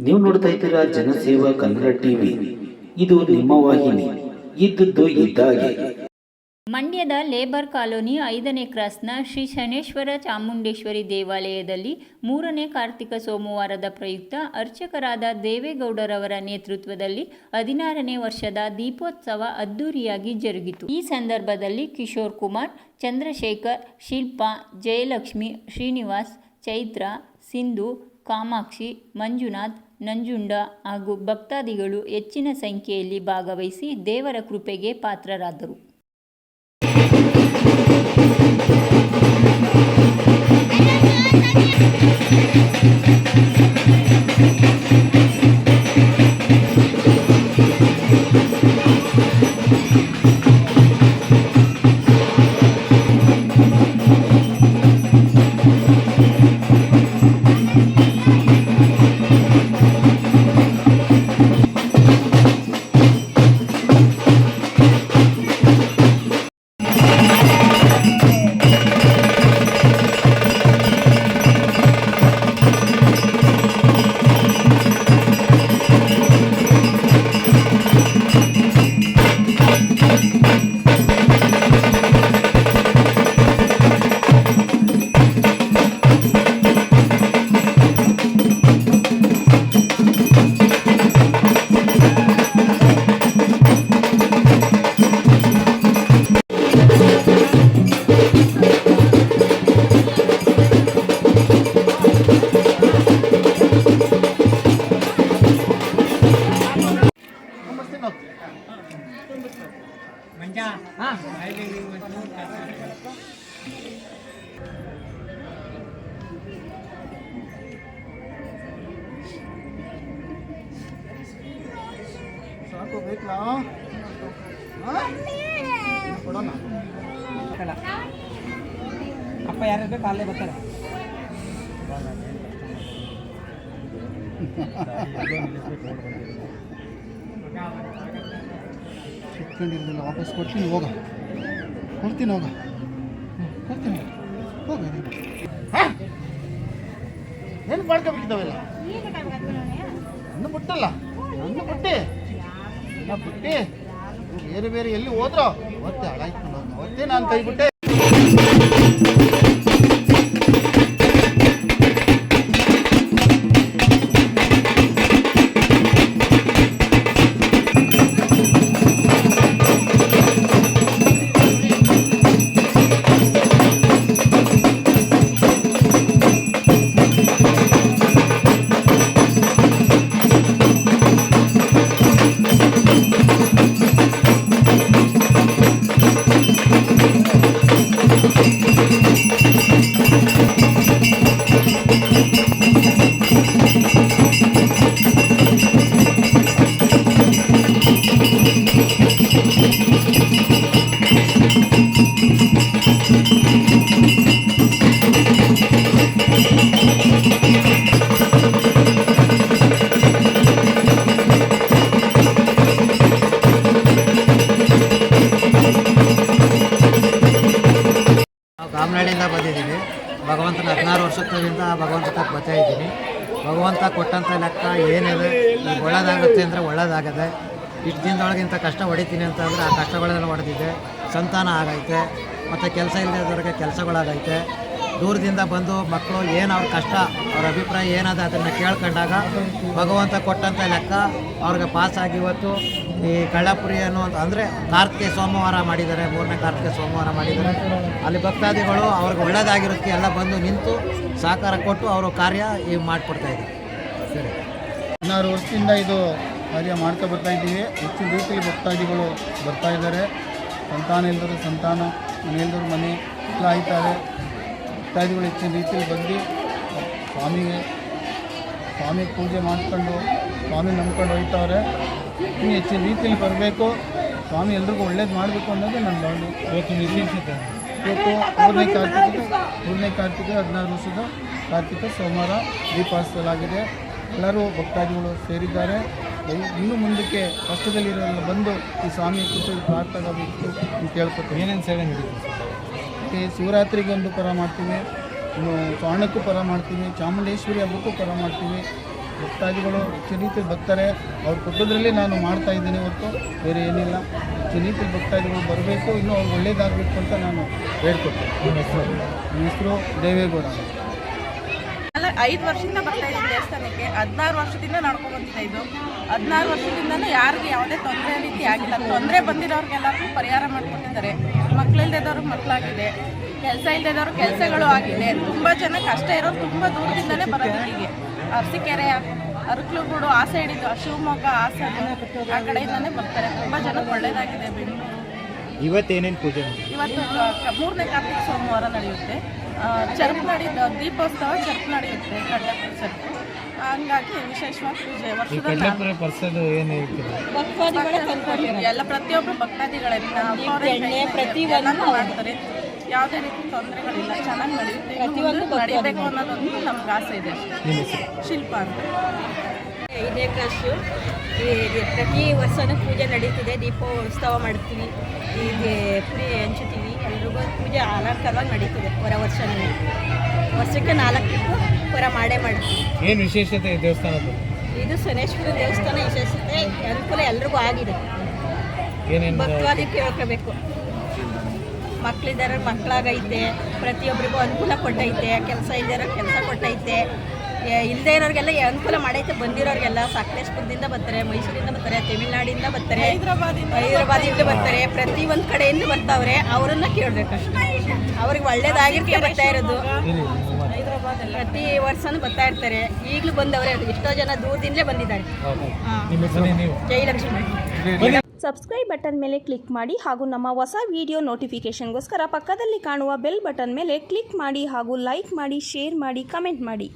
ನೀವು ನೋಡ್ತಾ ಇದ್ದೀರಾ ಜನಸೇವಾ ಕನ್ನಡ ಟಿವಿ. ಇದು ನಿಮ್ಮ ವಾಹಿನಿ. ಇದ್ದದ್ದು ಇದ್ದಾಗೆ. ಮಂಡ್ಯದ ಲೇಬರ್ ಕಾಲೋನಿ 5ನೇ ಕ್ರಾಸ್ನ ಶ್ರೀ ಶನೇಶ್ವರ ಚಾಮುಂಡೇಶ್ವರಿ ದೇವಾಲಯದಲ್ಲಿ 3ನೇ ಕಾರ್ತಿಕ ಸೋಮವಾರದ ಪ್ರಯುಕ್ತ ಅರ್ಚಕರಾದ ದೇವೇಗೌಡರವರ ನೇತೃತ್ವದಲ್ಲಿ 16ನೇ ವರ್ಷದ ದೀಪೋತ್ಸವ ಅದ್ದೂರಿಯಾಗಿ ಜರುಗಿತು. ಈ ಸಂದರ್ಭದಲ್ಲಿ ಕಿಶೋರ್ ಕುಮಾರ್, ಚಂದ್ರಶೇಖರ್, ಶಿಲ್ಪಾ, ಜಯಲಕ್ಷ್ಮಿ, ಶ್ರೀನಿವಾಸ್, ಚೈತ್ರ, ಸಿಂಧು, ಕಾಮಾಕ್ಷಿ, ಮಂಜುನಾಥ್, ನಂಜುಂಡ ಹಾಗೂ ಭಕ್ತಾದಿಗಳು ಹೆಚ್ಚಿನ ಸಂಖ್ಯೆಯಲ್ಲಿ ಭಾಗವಹಿಸಿ ದೇವರ ಕೃಪೆಗೆ ಪಾತ್ರರಾದರು. ಸಾಕು ಬೇಕಲ್ಲ ಕೊಡೋಣ. ಅಪ್ಪ ಯಾರು ಬೇಕು ಅಲ್ಲೇ ಬರ್ತಾರೆ. ಸಿಕ್ಕೊಂಡಿರೋದಿಲ್ಲ, ವಾಪಸ್ ಕೊಡ್ತೀನಿ. ಹೋಗ ಕೊಡ್ತೀನಿ, ಹೋಗ ಕೊಡ್ತೀನಿ, ಹೋಗ. ಏನು ಮಾಡ್ಕೊಬೇಕಿದ್ದಾವೆಲ್ಲ ನನ್ನ ಬಿಟ್ಟಲ್ಲ, ನನ್ನ ಬಿಟ್ಟೆ ನನ್ನ ಬಿಟ್ಟೆ ಬೇರೆ ಬೇರೆ ಎಲ್ಲಿ ಹೋದ್ರೋ ಅವತ್ತೇ ಹಾಳಾಯ್ತು. ಅವತ್ತೇ ನಾನು ಕೈ ಬಿಟ್ಟೆ. ಕಾಮನಹಳ್ಳಿಯಿಂದ ಬಂದಿದ್ದೀನಿ. ಭಗವಂತನ 16 ವರ್ಷದಿಂದ ಭಗವಂತ ಬರ್ತಾ ಇದ್ದೀನಿ. ಭಗವಂತ ಕೊಟ್ಟಂಥ ಲೆಕ್ಕ ಏನಿದೆ, ಈಗ ಒಳ್ಳೇದಾಗುತ್ತೆ ಅಂದರೆ ಒಳ್ಳೇದಾಗದೆ. ಇಷ್ಟು ದಿನದೊಳಗಿಂತ ಕಷ್ಟ ಹೊಡಿತೀನಿ ಅಂತ ಅಂದರೆ ಆ ಕಷ್ಟಗಳೆಲ್ಲ ಹೊಡೆದಿದೆ. ಸಂತಾನ ಆಗೈತೆ, ಮತ್ತು ಕೆಲಸ ಇಲ್ಲದವ್ರಿಗೆ ಕೆಲಸಗಳಾಗೈತೆ. ದೂರದಿಂದ ಬಂದು ಮಕ್ಕಳು ಏನು ಅವ್ರ ಕಷ್ಟ, ಅವ್ರ ಅಭಿಪ್ರಾಯ ಏನದ ಅದನ್ನು ಕೇಳ್ಕೊಂಡಾಗ ಭಗವಂತ ಕೊಟ್ಟಂಥ ಲೆಕ್ಕ ಅವ್ರಿಗೆ ಪಾಸಾಗಿ ಇವತ್ತು ಈ ಕಳ್ಳಪುರಿ ಅನ್ನುವಂಥ ಅಂದರೆ ಕಾರ್ತಿಕ ಸೋಮವಾರ ಮಾಡಿದ್ದಾರೆ, 3ನೇ ಕಾರ್ತಿಕ ಸೋಮವಾರ ಮಾಡಿದ್ದಾರೆ. ಅಲ್ಲಿ ಭಕ್ತಾದಿಗಳು ಅವ್ರಿಗೆ ಒಳ್ಳೆಯದಾಗಿರೋದಕ್ಕೆ ಎಲ್ಲ ಬಂದು ನಿಂತು ಸಹಕಾರ ಕೊಟ್ಟು ಅವರು ಕಾರ್ಯ ಈಗ ಮಾಡಿಕೊಡ್ತಾಯಿದ್ದಾರೆ. ಸರಿ, 16 ವರ್ಷದಿಂದ ಇದು ಕಾರ್ಯ ಮಾಡ್ತಾ ಬರ್ತಾ ಇದ್ದೀವಿ. ಹೆಚ್ಚಿನ ರೀತಿಯಲ್ಲಿ ಭಕ್ತಾದಿಗಳು ಬರ್ತಾ ಇದ್ದಾರೆ. ಸಂತಾನ ಇಲ್ಲದರು ಸಂತಾನ, ಮನೆ ಇಲ್ಲದರು ಮನೆ ಎಲ್ಲ ಆಯ್ತಾರೆ. ಭಕ್ತಾದಿಗಳು ಹೆಚ್ಚಿನ ರೀತಿಯಲ್ಲಿ ಬಂದು ಸ್ವಾಮಿ ಪೂಜೆ ಮಾಡ್ಕೊಂಡು ಸ್ವಾಮಿ ನಂಬ್ಕೊಂಡು ಹೋಗ್ತಾವ್ರೆ. ಇನ್ನು ಹೆಚ್ಚಿನ ರೀತಿಯಲ್ಲಿ ಬರಬೇಕು, ಸ್ವಾಮಿ ಎಲ್ರಿಗೂ ಒಳ್ಳೇದು ಮಾಡಬೇಕು ಅನ್ನೋದು ನನ್ನ ಭಾವನೆ. ಇವತ್ತು ವಿಶೇಷತೆ, ಇವತ್ತು 3ನೇ ಕಾರ್ತಿಕ 16 ವರ್ಷದ ಕಾರ್ತಿಕ ಸೋಮವಾರ ದೀಪೋತ್ಸವವಾಗಿದೆ. ಎಲ್ಲರೂ ಭಕ್ತಾದಿಗಳು ಸೇರಿದ್ದಾರೆ. ಇನ್ನು ಮುಂದಕ್ಕೆ ಕಷ್ಟದಲ್ಲಿರೋಲ್ಲ ಬಂದು ಈ ಸ್ವಾಮಿ ಕೃಪೆ ಪ್ರಾರ್ಥನಾಗಬೇಕು ಅಂತ ಕೇಳ್ಕೊತೀವಿ. ಏನೇನು ಸೇವೆ ನಡೀತೀವಿ? ಮತ್ತು ಶಿವರಾತ್ರಿಗೆ ಒಂದು ಪರ ಮಾಡ್ತೀವಿ, ಇನ್ನು ಚಾಣಕ್ಕೂ ಪರ ಮಾಡ್ತೀವಿ, ಚಾಮುಂಡೇಶ್ವರಿ ಹಬ್ಬಕ್ಕೂ ಪರ ಮಾಡ್ತೀವಿ. ಭಕ್ತಾದಿಗಳು ಹೆಚ್ಚು ರೀತಿಯಲ್ಲಿ ಬರ್ತಾರೆ. ಅವ್ರು ಕೊಟ್ಟದ್ರಲ್ಲಿ ನಾನು ಮಾಡ್ತಾ ಇದ್ದೀನಿ ಹೊರತು ಬೇರೆ ಏನಿಲ್ಲ. ಹೆಚ್ಚು ರೀತಿಯಲ್ಲಿ ಭಕ್ತಾದಿಗಳು ಬರಬೇಕು, ಇನ್ನೂ ಅವ್ರು ಒಳ್ಳೇದಾಗಬೇಕು ಅಂತ ನಾನು ಹೇಳ್ಕೊಡ್ತೀನಿ. ನನ್ನ ಹೆಸರು ದೇವೇಗೌಡ. 5 ವರ್ಷದಿಂದ ಬರ್ತಾ ಇದ್ದೀನಿ ದೇವಸ್ಥಾನಕ್ಕೆ. 16 ವರ್ಷದಿಂದ ನಡ್ಕೊಂಡು ಬಂದಿದೆ. ಇದು 16 ವರ್ಷದಿಂದನೂ ಯಾರಿಗೂ ಯಾವುದೇ ತೊಂದರೆ ರೀತಿ ಆಗಿಲ್ಲ. ತೊಂದರೆ ಬಂದಿರೋರಿಗೆಲ್ಲರಿಗೂ ಪರಿಹಾರ ಮಾಡ್ಕೊಟ್ಟಿದ್ದಾರೆ. ಮಕ್ಕಳಿಲ್ದಿದ್ದವ್ರಿಗೆ ಮಕ್ಕಳಾಗಿದೆ, ಕೆಲಸ ಇಲ್ಲದಿದ್ದವ್ರಿಗೆ ಕೆಲಸಗಳು ಆಗಿದೆ. ತುಂಬ ಜನ ಕಷ್ಟ ಇರೋರು ತುಂಬ ದೂರದಿಂದಲೇ ಬರೋದು. ಇಲ್ಲಿಗೆ ಅರಸೀಕೆರೆ, ಅರಕಲಗೂಡು ಆ ಸೈಡ್ ಇದು, ಶಿವಮೊಗ್ಗ, ಹಾಸನ ಆ ಕಡೆಯಿಂದಲೇ ಬರ್ತಾರೆ. ತುಂಬ ಜನಕ್ಕೆ ಒಳ್ಳೆಯದಾಗಿದೆ. ಬೆಂಗಳೂರು ಇವತ್ತೇನೇನು ಪೂಜೆ? ಇವತ್ತು 3ನೇ ಕಾರ್ತಿಕ ಸೋಮವಾರ ನಡೆಯುತ್ತೆ. ಚರ್ಪ್ ದೀಪೋತ್ಸವ ಚರ್ಪ್ ನಡೆಯುತ್ತೆ, ಕಡ್ಲೆಪುರ ಚರ್ಪ್. ಹಂಗಾಗಿ ವಿಶೇಷವಾದ ಪೂಜೆ ವರ್ಷದಲ್ಲಿ ಬರ್ಸೋದು ಏನು ಹೇಳ್ತೀರಾ? ಎಲ್ಲ ಪ್ರತಿಯೊಬ್ಬರು ಭಕ್ತಾದಿಗಳಿಂದ ಪ್ರತಿಯೊಂದು ಮಾಡ್ತಾರೆ. ಯಾವುದೇ ರೀತಿ ತೊಂದರೆಗಳಿಲ್ಲ, ಚೆನ್ನಾಗಿ ನಡೆಯುತ್ತೆ. ನಡೀಬೇಕು ಅನ್ನೋದೊಂದು ನಮ್ಗೆ ಆಸೆ ಇದೆ. ಶಿಲ್ಪ ಅಂತ 5ನೇ ಕ್ರಾಸು. ಪ್ರತಿ ವರ್ಷವೂ ಪೂಜೆ ನಡೀತಿದೆ. ದೀಪೋತ್ಸವ ಮಾಡ್ತೀವಿ, ಹೀಗೆ ಪುರಿ ಹಂಚುತ್ತೀವಿ. ಎಲ್ರಿಗೂ ಪೂಜೆ ಅಲಂಕಾರವಾಗಿ ನಡೀತಿದೆ. ವರ್ಷಕ್ಕೆ 4 ಟ್ರಿಪ್ಪು ಮಾಡೇ ಮಾಡ್ತೀವಿ. ಏನು ವಿಶೇಷತೆ ದೇವಸ್ಥಾನದ್ದು? ಇದು ಶನೇಶ್ವರ ದೇವಸ್ಥಾನ. ವಿಶೇಷತೆ ಅನುಕೂಲ ಎಲ್ರಿಗೂ ಆಗಿದೆ. ಏನೇನು ಭಕ್ತವಾದಿ ಕೇಳ್ಕೋಬೇಕು. ಮಕ್ಕಳಿದ್ದಾರೆ, ಮಕ್ಕಳಾಗೈತೆ. ಪ್ರತಿಯೊಬ್ಬರಿಗೂ ಅನುಕೂಲ ಕೊಟ್ಟೈತೆ. ಕೆಲಸ ಇಲ್ದಿರೋ ಕೆಲಸ ಕೊಟ್ಟೈತೆ. ಇಲ್ಲದೇ ಇರೋರಿಗೆಲ್ಲ ಅನುಕೂಲ ಮಾಡೈತೆ. ಬಂದಿರೋರಿಗೆಲ್ಲ ಸಕಲೇಶ್ಪುರದಿಂದ ಬರ್ತಾರೆ, ಮೈಸೂರಿಂದ ಬರ್ತಾರೆ, ತಮಿಳ್ನಾಡಿಂದ ಬರ್ತಾರೆ, ಹೈದರಾಬಾದಿಂದ ಬರ್ತಾರೆ. ಪ್ರತಿಯೊಂದು ಕಡೆಯಿಂದ ಬರ್ತಾವ್ರೆ. ಅವರನ್ನ ಕೇಳಬೇಕಷ್ಟೇ. ಅವ್ರಿಗೆ ಒಳ್ಳೇದಾಗಿರ್ಕೆ ಬರ್ತಾ ಇರೋದು. ಪ್ರತಿ ವರ್ಷನೂ ಬರ್ತಾ ಇರ್ತಾರೆ. ಈಗಲೂ ಬಂದವರೇ, ಎಷ್ಟೋ ಜನ ದೂರದಿಂದಲೇ ಬಂದಿದ್ದಾರೆ. ಜಯಲಕ್ಷ್ಮಿ. ಸಬ್ಸ್ಕ್ರೈಬ್ ಬಟನ್ ಮೇಲೆ ಕ್ಲಿಕ್ ಮಾಡಿ ಹಾಗೂ ನಮ್ಮ ಹೊಸ ವಿಡಿಯೋ ನೋಟಿಫಿಕೇಷನ್ಗೋಸ್ಕರ ಪಕ್ಕದಲ್ಲಿ ಕಾಣುವ ಬೆಲ್ ಬಟನ್ ಮೇಲೆ ಕ್ಲಿಕ್ ಮಾಡಿ ಹಾಗೂ ಲೈಕ್ ಮಾಡಿ, ಶೇರ್ ಮಾಡಿ, ಕಮೆಂಟ್ ಮಾಡಿ.